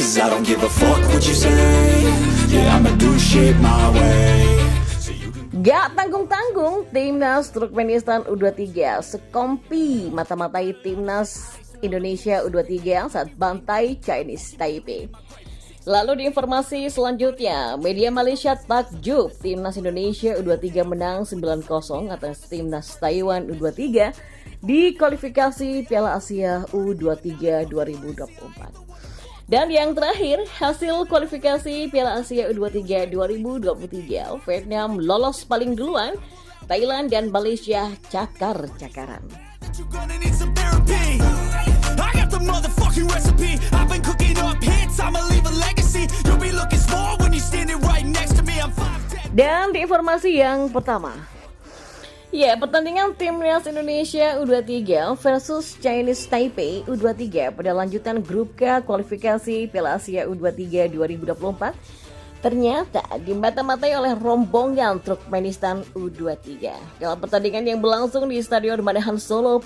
'cause I don't give a fuck what you say. Yeah, I'ma do shit my way. Gak tanggung-tanggung, Timnas Turkmenistan U23 sekompi mata-matai Timnas Indonesia U23 saat bantai Chinese Taipei. Lalu di informasi selanjutnya, media Malaysia takjub Timnas Indonesia U23 menang 9-0 atas Timnas Taiwan U23 di kualifikasi Piala Asia U23 2024. Dan yang terakhir, hasil kualifikasi Piala Asia U23 2023, Vietnam lolos paling duluan, Thailand dan Malaysia cakar-cakaran. Dan di informasi yang pertama, pertandingan Timnas Indonesia U23 versus Chinese Taipei U23 pada lanjutan grup K kualifikasi Piala Asia U23 2024 ternyata dimata-matai oleh rombongan Turkmenistan U23. Dalam pertandingan yang berlangsung di Stadion Manahan Solo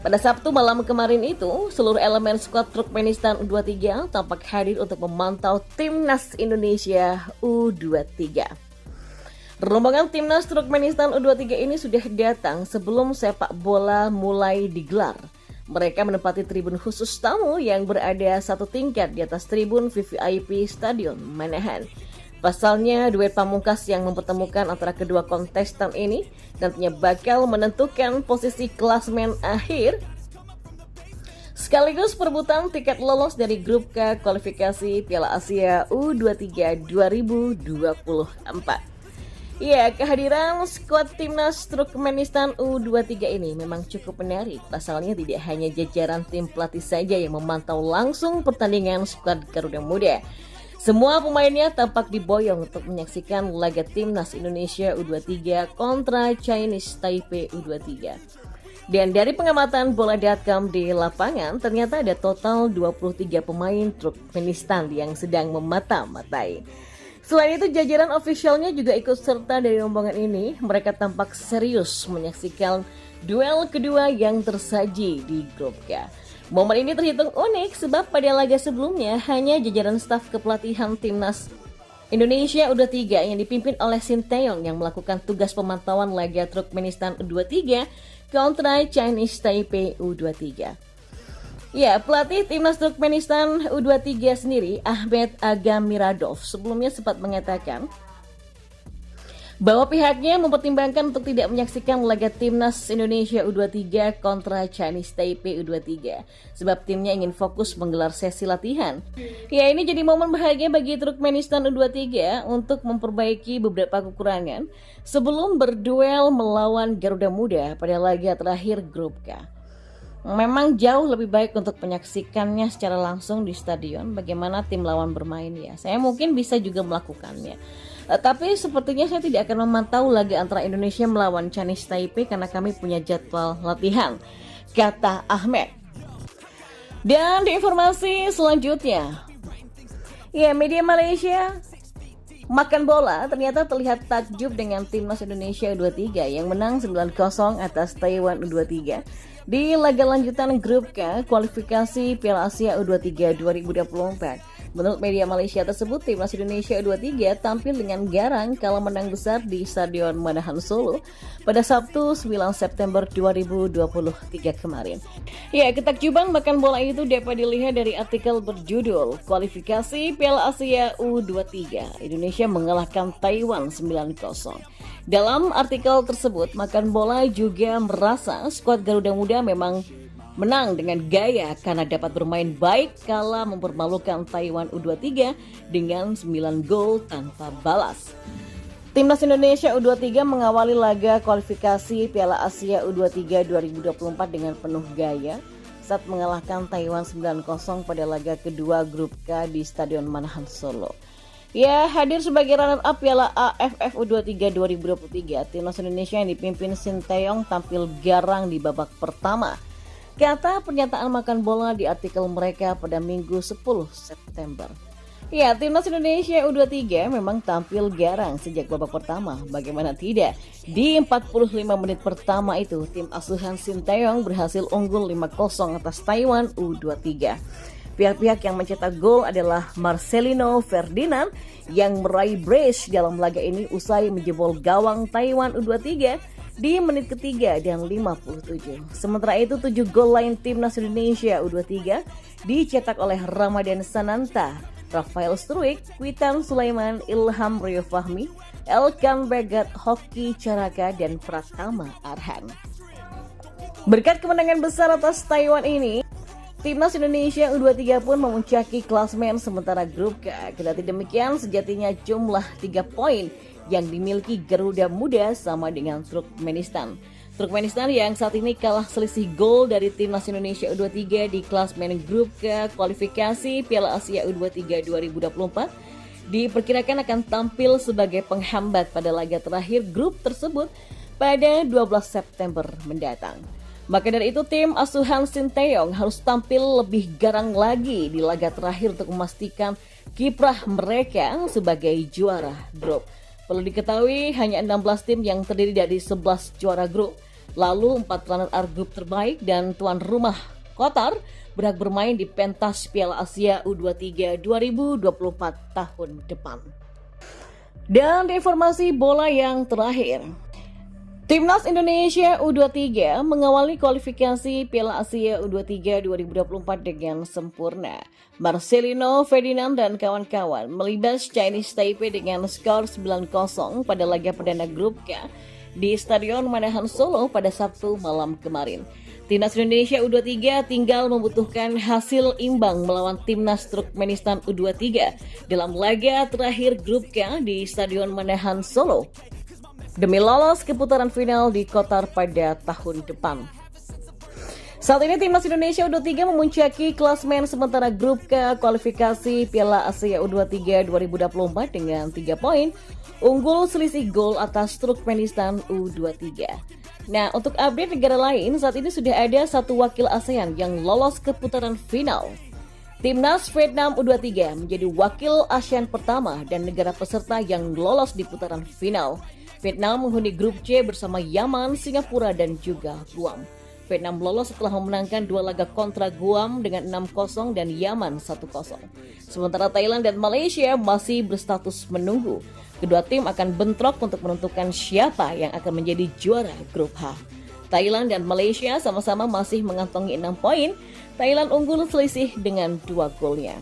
pada Sabtu malam kemarin itu, seluruh elemen skuad Turkmenistan U23 tampak hadir untuk memantau Timnas Indonesia U23. Rombongan Timnas Turkmenistan U23 ini sudah datang sebelum sepak bola mulai digelar. Mereka menempati tribun khusus tamu yang berada satu tingkat di atas tribun VVIP Stadion Manahan. Pasalnya, duet pamungkas yang mempertemukan antara kedua kontestan ini nantinya bakal menentukan posisi klasmen akhir sekaligus perebutan tiket lolos dari grup K kualifikasi Piala Asia U23 2024. Kehadiran skuad Timnas Turkmenistan U23 ini memang cukup menarik. Pasalnya tidak hanya jajaran tim pelatih saja yang memantau langsung pertandingan skuad Garuda Muda. Semua pemainnya tampak diboyong untuk menyaksikan laga Timnas Indonesia U23 kontra Chinese Taipei U23. Dan dari pengamatan bola.com di lapangan, ternyata ada total 23 pemain Turkmenistan yang sedang memata-matai. Selain itu, jajaran ofisialnya juga ikut serta dari rombongan ini. Mereka tampak serius menyaksikan duel kedua yang tersaji di grup K. Momen ini terhitung unik sebab pada laga sebelumnya hanya jajaran staf kepelatihan Timnas Indonesia U23 yang dipimpin oleh Sinteyong yang melakukan tugas pemantauan laga Turkmenistan U23 kontra Chinese Taipei U23. Pelatih Timnas Turkmenistan U23 sendiri, Ahmed Agamiradov, sebelumnya sempat mengatakan bahwa pihaknya mempertimbangkan untuk tidak menyaksikan laga Timnas Indonesia U23 kontra Chinese Taipei U23 sebab timnya ingin fokus menggelar sesi latihan. Ini jadi momen bahagia bagi Turkmenistan U23 untuk memperbaiki beberapa kekurangan sebelum berduel melawan Garuda Muda pada laga terakhir grup K. Memang jauh lebih baik untuk menyaksikannya secara langsung di stadion bagaimana tim lawan bermain ya. Saya mungkin bisa juga melakukannya. Tapi sepertinya saya tidak akan memantau laga antara Indonesia melawan Chinese Taipei karena kami punya jadwal latihan, kata Ahmed. Dan di informasi selanjutnya, media Malaysia makan bola ternyata terlihat takjub dengan Timnas Indonesia U23 yang menang 9-0 atas Taiwan U23 di laga lanjutan grup K kualifikasi Piala Asia U23 2024. Menurut media Malaysia tersebut, Timnas Indonesia U23 tampil dengan garang kala menang besar di Stadion Manahan Solo pada Sabtu 9 September 2023 kemarin. Ketakjuban makan bola itu dapat dilihat dari artikel berjudul Kualifikasi Piala Asia U23, Indonesia mengalahkan Taiwan 9-0. Dalam artikel tersebut, makan bola juga merasa skuad Garuda Muda memang menang dengan gaya karena dapat bermain baik kala mempermalukan Taiwan U23 dengan 9 gol tanpa balas. Timnas Indonesia U23 mengawali laga kualifikasi Piala Asia U23 2024 dengan penuh gaya saat mengalahkan Taiwan 9-0 pada laga kedua grup K di Stadion Manahan Solo. Hadir sebagai runner-up Piala AFF U23 2023, Timnas Indonesia yang dipimpin Sinteyong tampil garang di babak pertama. Kata pernyataan makan bola di artikel mereka pada Minggu 10 September. Timnas Indonesia U23 memang tampil garang sejak babak pertama. Bagaimana tidak? Di 45 menit pertama itu, tim asuhan Sinteyong berhasil unggul 5-0 atas Taiwan U23. Pihak-pihak yang mencetak gol adalah Marcelino Ferdinand yang meraih brace dalam laga ini usai menjebol gawang Taiwan U23 di menit ketiga dan 57. Sementara itu 7 gol lain timnas Indonesia U23 dicetak oleh Ramadan Sananta, Rafael Struik, Witan Sulaiman, Ilham Rio Fahmi, Elkan Bagat, Hoki Caraka, dan Pratama Arhan. Berkat kemenangan besar atas Taiwan ini, timnas Indonesia U23 pun memuncaki klasemen sementara grup K. Kendati demikian, sejatinya jumlah 3 poin yang dimiliki Garuda Muda sama dengan Turkmenistan. Turkmenistan yang saat ini kalah selisih gol dari timnas Indonesia U23 di klasemen grup K kualifikasi Piala Asia U23 2024 diperkirakan akan tampil sebagai penghambat pada laga terakhir grup tersebut pada 12 September mendatang. Maka dari itu tim asuhan Sinteyong harus tampil lebih garang lagi di laga terakhir untuk memastikan kiprah mereka sebagai juara grup. Perlu diketahui hanya 16 tim yang terdiri dari 11 juara grup. Lalu 4 runner-up grup terbaik dan tuan rumah Qatar berhak bermain di pentas Piala Asia U23 2024 tahun depan. Dan informasi bola yang terakhir. Timnas Indonesia U23 mengawali kualifikasi Piala Asia U23 2024 dengan sempurna. Marcelino Ferdinand dan kawan-kawan melibas Chinese Taipei dengan skor 9-0 pada laga perdana grup K di Stadion Manahan Solo pada Sabtu malam kemarin. Timnas Indonesia U23 tinggal membutuhkan hasil imbang melawan Timnas Turkmenistan U23 dalam laga terakhir grup K di Stadion Manahan Solo demi lolos ke putaran final di Qatar pada tahun depan. Saat ini timnas Indonesia U23 memuncaki klasemen sementara grup K kualifikasi Piala Asia U23 2024 dengan 3 poin, unggul selisih gol atas Turkmenistan U23. Nah, untuk update negara lain, saat ini sudah ada 1 wakil ASEAN yang lolos ke putaran final. Timnas Vietnam U23 menjadi wakil ASEAN pertama dan negara peserta yang lolos di putaran final. Vietnam menghuni grup C bersama Yaman, Singapura, dan juga Guam. Vietnam lolos setelah memenangkan 2 laga kontra Guam dengan 6-0 dan Yaman 1-0. Sementara Thailand dan Malaysia masih berstatus menunggu. Kedua tim akan bentrok untuk menentukan siapa yang akan menjadi juara grup H. Thailand dan Malaysia sama-sama masih mengantongi 6 poin. Thailand unggul selisih dengan 2 golnya.